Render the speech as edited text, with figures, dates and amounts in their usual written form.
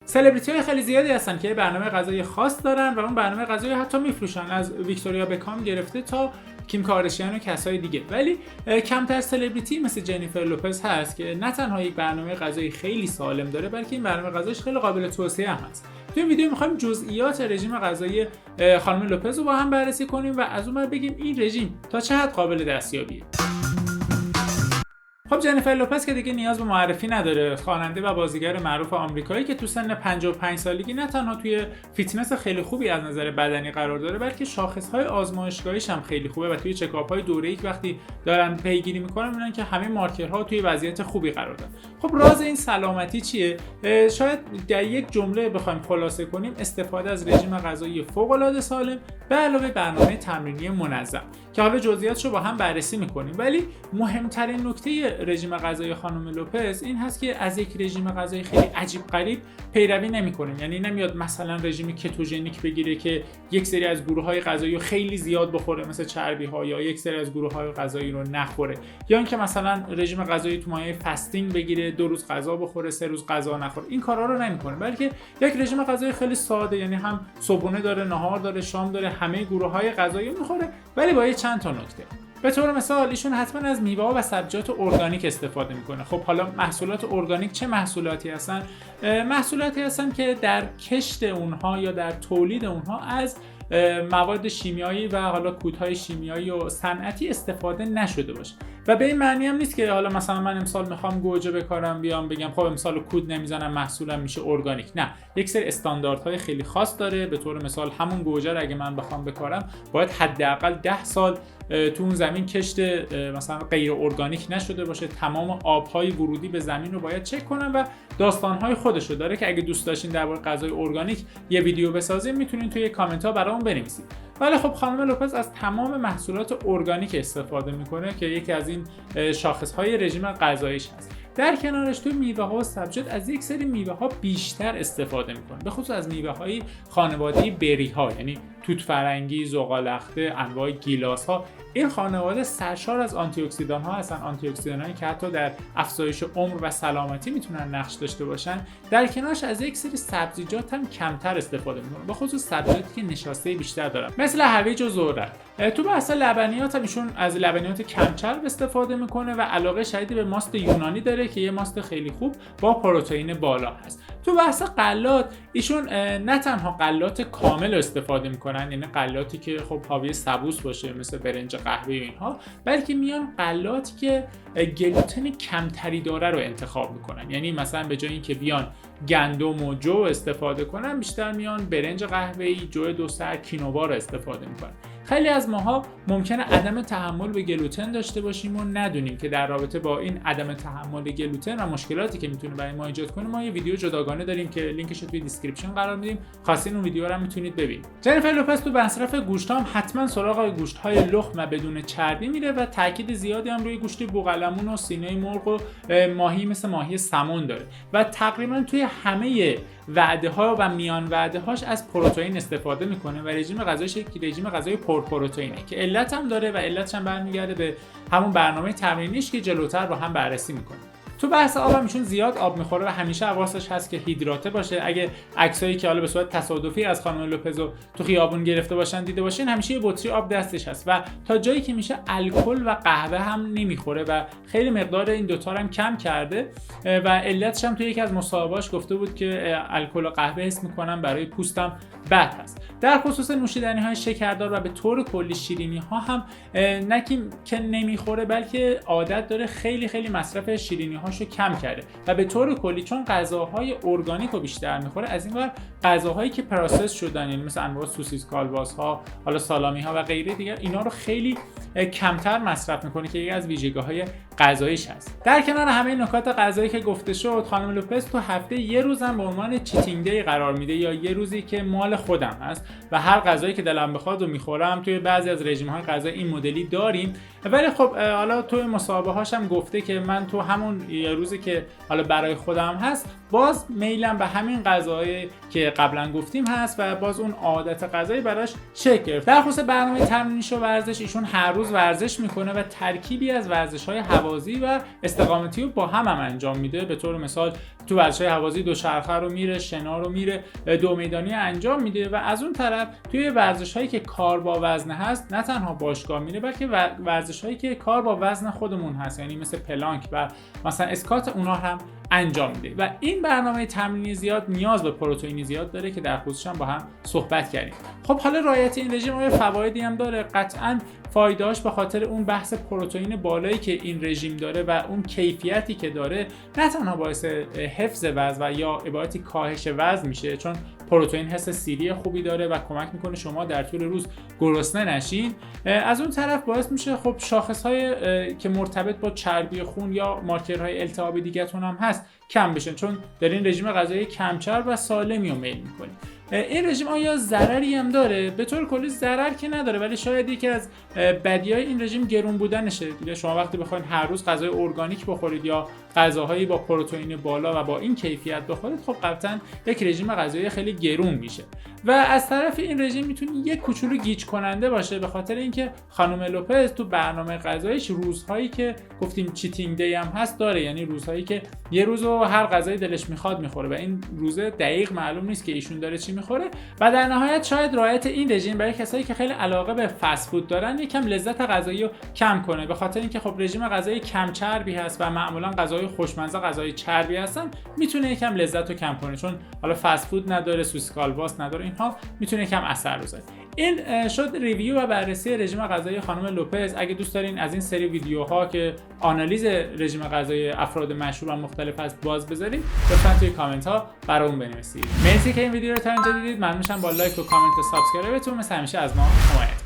سلبریتی‌های خیلی زیادی هستن که برنامه غذایی خاص دارن و اون برنامه غذایی حتی میفروشن، از ویکتوریا بکام گرفته تا کیم کارداشیان و کسای دیگه. ولی کمتر سلبریتی مثل جنیفر لوپز هست که نه تنها یک برنامه غذایی خیلی سالم داره، بلکه این برنامه غذایش خیلی قابل توصیه هم هست. تو این ویدیو می‌خوایم جزئیات رژیم غذایی خانم لوپز رو با هم بررسی کنیم و از اون ور بگیم این رژیم تا چه حد قابل دستیابیه. خب جنیفر لوپز که دیگه نیاز به معرفی نداره، خواننده و بازیگر معروف آمریکایی که تو سن 55 سالگی نه تنها توی فیتنس خیلی خوبی از نظر بدنی قرار داره، بلکه شاخص‌های آزمایشگاهیش هم خیلی خوبه و توی چکاپ‌های دوره‌ای که وقتی دارن پیگیری می‌کنن می‌بینن که همه مارکرها توی وضعیت خوبی قرار دارن. خب راز این سلامتی چیه؟ شاید در یک جمله بخوایم خلاصه کنیم، استفاده از رژیم غذایی فوق‌العاده سالم به علاوه برنامه تمرینی منظم که حالا جزئیاتشو با هم بررسی می‌کنیم. ولی مهمترین نکته رژیم غذایی خانم لوپز این هست که از یک رژیم غذایی خیلی عجیب غریب پیروی نمی‌کنه. یعنی نمیاد مثلا رژیم کتوژنیک بگیره که یک سری از گروه‌های غذایی رو خیلی زیاد بخوره مثل چربی‌ها، یا یک سری از گروه‌های غذایی رو نخوره، یا اینکه مثلا رژیم غذایی تو مایه فاستینگ بگیره، 2 روز غذا بخوره 3 روز غذا نخوره. این کارا رو نمی‌کنه، بلکه یک رژیم غذایی خیلی ساده، یعنی هم صبحونه داره، نهار داره، شام داره، همه گروه‌های غذایی می‌خوره، ولی با چند تا نکته. به طور مثال ایشون حتما از میوه‌ها و سبزیجات ارگانیک استفاده میکنه. خب حالا محصولات ارگانیک چه محصولاتی هستن؟ محصولاتی هستن که در کشت اونها یا در تولید اونها از مواد شیمیایی و حالا کودهای شیمیایی و صنعتی استفاده نشده باشه. و به این معنی هم نیست که حالا مثلا من امسال میخوام گوجه بکارم بیام بگم خب امسال کود نمیزنم محصولم میشه ارگانیک. نه، یک سری استانداردهای خیلی خاص داره. به طور مثال همون گوجه رو اگه من بخوام بکارم باید حداقل 10 سال تو اون زمین کشت مثلا غیر ارگانیک نشده باشه. تمام آبهای ورودی به زمین رو باید چک کنم و داستانهای خودش رو داره که اگه دوست داشتین درباره غذای ارگانیک یه ویدیو بسازیم میتونین توی کامنت ها برام بنویسید. ولی خب خانم لوپز از تمام محصولات ارگانیک استفاده میکنه که یکی از این شاخصهای رژیم غذاییش هست. در کنارش تو میوه‌ها و سبزیجات از یک سری میوه‌ها بیشتر استفاده میکنه، به خصوص از میوه‌های خانواده بری‌ها، یعنی توت فرنگی، زغال‌اخته، انواع گیلاس‌ها. این خانواده سرشار از آنتی اکسیدان‌ها هستن، آنتی اکسیدان‌هایی که حتی در افزایش عمر و سلامتی میتونن نقش داشته باشن. در کنارش از یک سری سبزیجات هم کمتر استفاده میکنه، به خصوص سبزیجاتی که نشاسته بیشتر دارن مثل هویج و ذرت. تو بحث لبنیات هم ایشون از لبنیات کمچرب استفاده میکنه و علاقه شدیدی به ماست یونانی داره که یه ماست خیلی خوب با پروتئین بالا هست. تو بحث غلات ایشون نه تنها غلات کامل استفاده میکنن، یعنی غلاتی که خب حاوی سبوس باشه مثل برنج قهوه‌ای و اینها، بلکه میان غلاتی که گلوتن کمتری داره رو انتخاب میکنن. یعنی مثلا به جای اینکه بیان گندم و جو استفاده کنن، بیشتر میان برنج قهوه‌ای، جو دو سر، کینوا رو استفاده میکنن. خیلی از ماها ممکنه عدم تحمل به گلوتن داشته باشیم و ندونیم که در رابطه با این عدم تحمل به گلوتن و مشکلاتی که میتونه برای ما ایجاد کنه ما یه ویدیو جداگانه داریم که لینکش رو توی دیسکریپشن قرار میدیم، خواستین اون ویدیو رو هم میتونید ببینید. جنیفر لوپز تو مصرف گوشت هم حتما سراغ گوشت‌های لخت و بدون چربی میره و تاکید زیادی هم روی گوشت بوقلمون و سینه مرغ و ماهی مثل ماهی سمون داره و تقریبا توی همه وعده‌ها و میان وعده‌هاش از پروتئین استفاده میکنه و رژیم غذایش یک رژیم غذایی پرپروتئینه که علت هم داره و علتش هم برمیگرده به همون برنامه تمرینیش که جلوتر با هم بررسی میکنیم. تو بحث آب هم ایشون زیاد آب میخوره و همیشه حواسش هست که هیدراته باشه. اگه عکسایی که حالا به صورت تصادفی از خانم لوپز رو تو خیابون گرفته باشن دیده باشین، همیشه یه بطری آب دستش هست و تا جایی که میشه الکل و قهوه هم نمیخوره و خیلی مقدار این دوتا رو هم کم کرده و علتش هم توی یکی از مصاحبه‌هاش گفته بود که الکل و قهوه حس میکنم برای پوستم بد هست. در خصوص نوشیدنی‌های شکردار و به طور کلی شیرینی‌ها هم نه که نمیخوره، بلکه عادت داره خیلی مصرف شیرینی‌هاشو کم کرده و به طور کلی چون غذاهای ارگانیک رو بیشتر میخوره، از این ور غذاهایی که پروسس شدن، یعنی مثل انواع سوسیس کالباس‌ها، حالا سالامی‌ها و غیره دیگه، اینا رو خیلی کمتر مصرف میکنه که یکی از ویژگی‌های غذاییش هست. در کنار همه نکات غذایی که گفته شد، خانم لوپز تو هفته یه روزم به عنوان چیتینگ دی قرار میده یا یه روزی که مال خودم هست و هر غذایی که دلم بخواد رو میخورم. توی بعضی از رژیم‌های غذایی این مدلی داریم، ولی خب حالا توی مصاحبه‌هاش هم گفته که من تو همون یه روزی که حالا برای خودم هست باز میلم به همین غذاهایی که قبلا گفتیم هست و باز اون عادت غذایی براش شکل گرفت. در خصوص برنامه تمرینیش و ورزش، ایشون هر روز ورزش میکنه و ترکیبی از ورزش‌های هوازی و استقامتی رو با هم انجام میده. به طور مثال تو ورزش‌های هوازی دوچرخه رو میره، شنا رو میره، دو میدانی انجام میده و از اون طرف توی ورزش‌هایی که کار با وزن هست نه تنها باشگاه میره بلکه ورزش‌هایی که کار با وزن خودمون هست، یعنی مثل پلانک و مثلا اسکات، اونا هم انجام میده. و این برنامه تمرینی زیاد نیاز به پروتئین زیاد داره که در خصوصش هم با هم صحبت کردیم. خب حالا رعایت این رژیم آیا فوایدی هم داره؟ قطعاً فایده‌اش به خاطر اون بحث پروتئین بالایی که این رژیم داره و اون کیفیتی که داره نه تنها باعث حفظ وزن و یا عبارتی کاهش وزن میشه، چون پروتئین حس سیری خوبی داره و کمک میکنه شما در طول روز گرسنه نشین. از اون طرف باعث میشه خب شاخص‌های که مرتبط با چربی خون یا مارکرهای التهاب دیگه‌تون هم هست کم بشن، چون دارین رژیم غذایی کم چرب و سالمی رو میل میکنید. این رژیم آیا ضرری هم داره؟ به طور کلی ضرر که نداره، ولی شاید یکی از بدیهای این رژیم گرون بودنشه. دیگه شما وقتی بخواید هر روز غذای ارگانیک بخورید یا غذاهایی با پروتئین بالا و با این کیفیت بخورید، خب قطعاً یک رژیم غذایی خیلی گرون میشه. و از طرف این رژیم میتونه یک کوچولو گیج کننده باشه، به خاطر اینکه خانم لوپز تو برنامه غذاییش روزهایی که گفتیم چیتینگ دی هم هست داره، یعنی روزهایی که یه روزو هر غذایی دلش میخواد میخوره و این روزه دقیق معلوم نیست که ایشون داره چی میخوره. و در نهایت شاید رعایت این رژیم برای کسایی که خیلی علاقه به فست فود دارن یکم لذت غذایی رو کم کنه، به خاطر اینکه خب رژیم غذایی کم چربی هست و معمولا غذای خوشمزه غذای چربی هستن، میتونه یکم لذت رو کم کنه، چون حالا فست فود نداره، سوسیس کالباس نداره، اینها میتونه یکم اثر بذاره. این شد ریویو و بررسی رژیم غذایی خانم لوپز. اگه دوست دارین از این سری ویدیوها که آنالیز رژیم غذایی افراد مشهور و مختلف هست باز بذارید، لطفاً توی کامنت ها برامون بنویسید. مرسی که این ویدیو رو تا اینجا دیدید. ممنون میشم با لایک و کامنت و سابسکرایبتون. مثل همیشه از ما حمایت